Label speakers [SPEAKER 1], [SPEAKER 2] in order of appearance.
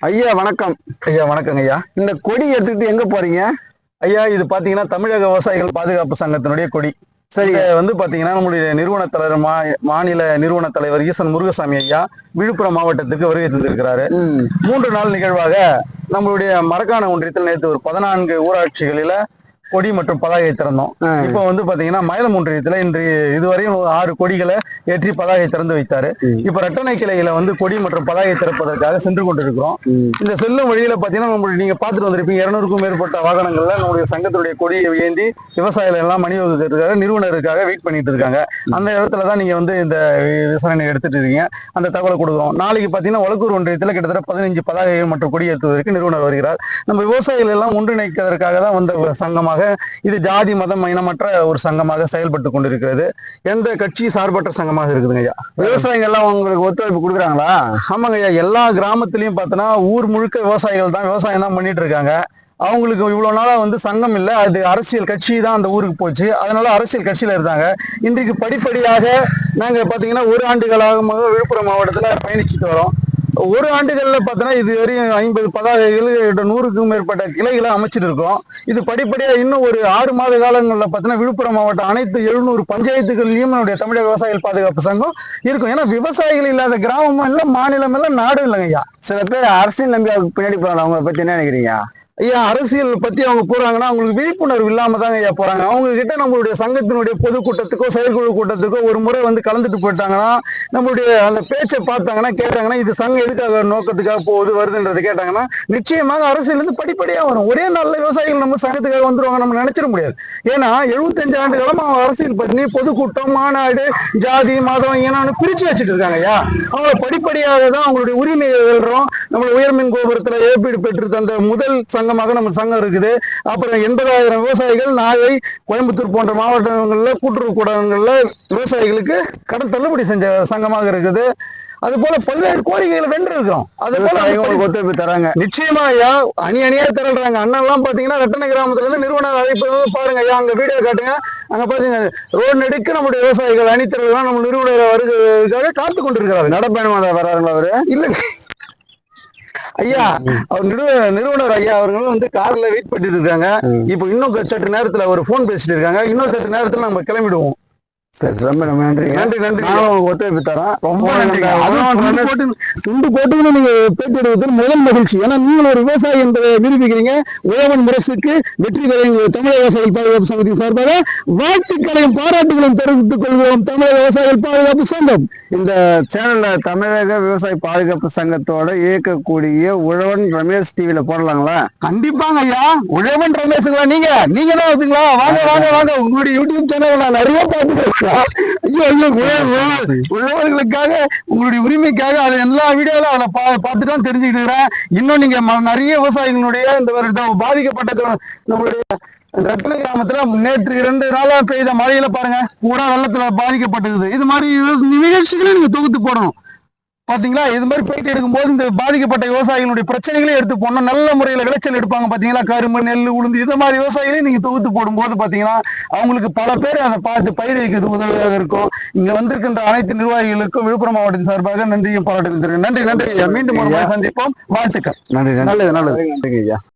[SPEAKER 1] ஐயா வணக்கம்.
[SPEAKER 2] ஐயா வணக்கங்க ஐயா.
[SPEAKER 1] இந்த கொடி எடுத்துக்கிட்டு எங்க போறீங்க?
[SPEAKER 2] ஐயா இது பாத்தீங்கன்னா தமிழக விவசாயிகள் பாதுகாப்பு சங்கத்தினுடைய கொடி.
[SPEAKER 1] சரி.
[SPEAKER 2] வந்து பாத்தீங்கன்னா நம்மளுடைய நிறுவன தலைவர் மாநில நிறுவன தலைவர் ஈசன் முருகசாமி ஐயா விழுப்புரம் மாவட்டத்துக்கு வருகை தந்திருக்கிறாரு. 3 நாள் நிகழ்வாக நம்மளுடைய மரக்காண ஒன்றியத்தில் நேற்று ஒரு 14 ஊராட்சிகளில கொடி மற்றும் பதாகை திறந்தோம். இப்ப வந்து பாத்தீங்கன்னா மயிலம் ஒன்றியத்துல இன்று இதுவரையும் 6 கொடிகளை ஏற்றி பதாகை திறந்து வைத்தாரு. இப்ப ரெட்டனை கிளையில வந்து கொடி மற்றும் பதாகை திறப்பதற்காக சென்று கொண்டிருக்கிறோம். இந்த செல்லும் வழியில பாத்தீங்கன்னா நம்மளுடைய நீங்க பாத்துட்டு வந்திருப்பீங்க 200க்கும் மேற்பட்ட வாகனங்கள்ல நம்முடைய சங்கத்துடைய கொடியை ஏந்தி விவசாயிகள் எல்லாம் அணிவகுக்கிறதுக்காக நிறுவனருக்காக வெயிட் பண்ணிட்டு இருக்காங்க. அந்த இடத்துலதான் நீங்க வந்து இந்த விசாரணை எடுத்துட்டு இருக்கீங்க. அந்த தகவலை கொடுக்குறோம். நாளைக்கு பாத்தீங்கன்னா ஒலக்கூர் ஒன்றியத்துல கிட்டத்தட்ட 15 பதாகைகள் மற்றும் கொடி ஏற்றுவதற்கு நிறுவனர் வருகிறார். நம்ம விவசாயிகள் எல்லாம் ஒன்றிணைக்கிறதுக்காக தான் வந்த சங்கமாக இது ஜாதி மதம் இனமற்ற ஒரு சங்கமாக செயல்பட்டு கொண்டிருக்கிறது. எந்த கட்சி சார்பற்ற சங்கமாக இருக்குதுங்க ஐயா.
[SPEAKER 1] விவசாயிகள் எல்லாம் உங்களுக்கு ஒத்துழைப்பு கொடுக்குறாங்களா?
[SPEAKER 2] ஆமாங்க ஐயா. எல்லா கிராமத்திலையும் பார்த்தோன்னா ஊர் முழுக்க விவசாயிகள் தான் விவசாயம் தான் பண்ணிட்டு இருக்காங்க. அவங்களுக்கு இவ்வளவு நாளா வந்து சங்கம் இல்லை, அது அரசியல் கட்சி தான் அந்த ஊருக்கு போச்சு. அதனால அரசியல் கட்சியில இருந்தாங்க. இன்றைக்கு படிப்படியாக நாங்க பாத்தீங்கன்னா 1 ஆண்டுகளாக விழுப்புரம் மாவட்டத்துல பயணிச்சுட்டு வரோம். 1 ஆண்டுகள்ல பார்த்தோன்னா இது வரையும் 50 பதாகைகள் 100க்கும் மேற்பட்ட கிளைகளை அமைச்சிட்டு இருக்கோம். இது படிப்படியா இன்னும் ஒரு 6 மாத காலங்களில் பார்த்தீங்கன்னா விழுப்புரம் மாவட்டம் அனைத்து 700 பஞ்சாயத்துகள்லையும் நம்முடைய தமிழக விவசாயிகள் பாதுகாப்பு சங்கம் இருக்கும். ஏன்னா விவசாயிகள் இல்லாத கிராமமும் இல்லை, மாநிலம் இல்லை, நாடும் இல்லைங்க ஐயா.
[SPEAKER 1] சில பேர் அரசியல் நம்பி பின்னாடி போறாங்க. அவங்களை பத்தி என்ன நினைக்கிறீங்க
[SPEAKER 2] ஐயா? அரசியல் பத்தி அவங்க போறாங்கன்னா அவங்களுக்கு விழிப்புணர்வு இல்லாம தாங்க ஐயா போறாங்க. அவங்க கிட்ட நம்மளுடைய சங்கத்தினுடைய பொதுக்கூட்டத்துக்கோ செயற்குழு கூட்டத்துக்கோ ஒரு முறை வந்து கலந்துட்டு போயிட்டாங்கன்னா நம்மளுடைய அந்த பேச்சை பார்த்தாங்கன்னா கேட்டாங்கன்னா இது சங்கம் எதுக்காக நோக்கத்துக்காக போகுது வருதுன்றது கேட்டாங்கன்னா நிச்சயமாக அரசியல் இருந்து படிப்படியா வரும். ஒரே நாள்ல விவசாயிகள் நம்ம சங்கத்துக்காக வந்துருவாங்க நம்ம நினைச்சிட முடியாது. ஏன்னா 75 ஆண்டு காலமா அவங்க அரசியல் பண்ணி பொதுக்கூட்டம் மாநாடு ஜாதி மதம் இனம்னு பிரிச்சு வச்சுட்டு இருக்காங்க ஐயா. அவங்கள படிப்படியாக தான் அவங்களுடைய உரிமையை வெல்றோம். நம்மள உயர்மின் கோபுரத்துல ஏற்பீடு பெற்று தந்த முதல் நம்ம சங்கம் இருக்குது. அப்புறம் 80,000 விவசாயிகள் நாகை கோயம்புத்தூர் போன்ற மாவட்டங்கள்ல கூட்டுறவு கூடங்கள்ல விவசாயிகளுக்கு கடன் தள்ளுபடி செஞ்ச சங்கமாக இருக்குது. அது போல பல்வேறு கோரிக்கைகளை வென்று இருக்கிறோம். அது போல
[SPEAKER 1] ஒத்துழைப்பு தராங்க.
[SPEAKER 2] நிச்சயமா ஐயா. அணியா திரள்றாங்க. அண்ணன் எல்லாம் பாத்தீங்கன்னா ரெட்டனை கிராமத்துல இருந்து நிறுவனர் அழைப்பு பாருங்க ஐயா. அங்க வீடியோ காட்டுங்க. அங்க பாத்தீங்க ரோடு நெடுக்கு நம்முடைய விவசாயிகள் அணித்திரலாம் நம்ம நிறுவனர் வருகிறதுக்காக காத்து கொண்டிருக்கிறாரு.
[SPEAKER 1] நடப்பயணமா வராருங்களா அவரு?
[SPEAKER 2] இல்ல ஐயா, அவர் நிறுவனர் ஐயா அவர்களும் வந்து கார்ல வெயிட் பண்ணிட்டு இருக்காங்க. இப்ப இன்னும் சற்று நேரத்துல ஒரு போன் பேசிட்டு இருக்காங்க. இன்னும் சற்று நேரத்துல நம்ம கிளம்பிடுவோம்.
[SPEAKER 1] சரி, ரொம்ப நன்றி.
[SPEAKER 2] நன்றி.
[SPEAKER 1] ஒத்துழைப்பு தரோம்.
[SPEAKER 2] ரொம்ப நன்றி. துண்டு போட்டு நீங்க பேட்டி எடுப்பது முதல் மகிழ்ச்சி. ஏன்னா நீங்கள் ஒரு விவசாயி என்பதை நிரூபிக்கிறீங்க. உழவன் முரசுக்கு வெற்றி பெற தமிழக விவசாயிகள் பாதுகாப்பு சங்கத்தின் சார்பாக வாழ்த்துக்களையும் பாராட்டுகளையும் தெரிவித்துக் கொள்கிறோம். தமிழக விவசாயிகள் பாதுகாப்பு சங்கம்
[SPEAKER 1] இந்த சேனல்ல தமிழக விவசாய பாதுகாப்பு சங்கத்தோட இயக்கக்கூடிய உழவன் ரமேஷ் டிவில போடலாங்களா?
[SPEAKER 2] கண்டிப்பாங்க ஐயா. உழவன் ரமேஷுங்களா? நீங்க தான் வந்துங்களா? வாங்க வாங்க வாங்க. உங்களுடைய யூடியூப் சேனல் நான் நிறைய பார்த்துக்கிறேன். உழவர்களுக்காக உங்களுடைய உரிமைக்காக அது எல்லா வீடியோலும் அதில் பார்த்துட்டு தான் தெரிஞ்சுக்கிட்டு இருக்கிறேன். இன்னும் நீங்க நிறைய விவசாயிகளுடைய இந்த பாதிக்கப்பட்ட நம்மளுடைய ரத்ன கிராமத்துல நேற்று 2 நாளா பெய்த மழையில பாருங்க பூரா வெள்ளத்துல பாதிக்கப்பட்டிருக்குது. இது மாதிரி நிகழ்ச்சிகளை நீங்க தொகுத்து போடணும். பாத்தீங்களா? இது மாதிரி போயிட்டு எடுக்கும்போது இந்த பாதிக்கப்பட்ட விவசாயிகளுடைய பிரச்சனைகளே எடுத்து போடணும். நல்ல முறையில விளைச்சல் எடுப்பாங்க பாத்தீங்களா? கரும்பு நெல் உளுந்து இது மாதிரி விவசாயிகளையும் நீங்க தொகுத்து போடும்போது பாத்தீங்கன்னா அவங்களுக்கு பல பேர் அதை பார்த்து பயிர் வைக்கிறது உதவியாக இருக்கும். இங்க வந்திருக்கின்ற அனைத்து நிர்வாகிகளுக்கும் விழுப்புரம் மாவட்டத்தின் சார்பாக நன்றியும் பாராட்டுகள். நன்றி. மீண்டும் ஒரு முறை சந்திப்போம். வாழ்த்துக்கள்.
[SPEAKER 1] நன்றி.
[SPEAKER 2] நல்லது.
[SPEAKER 1] நன்றி ஐயா.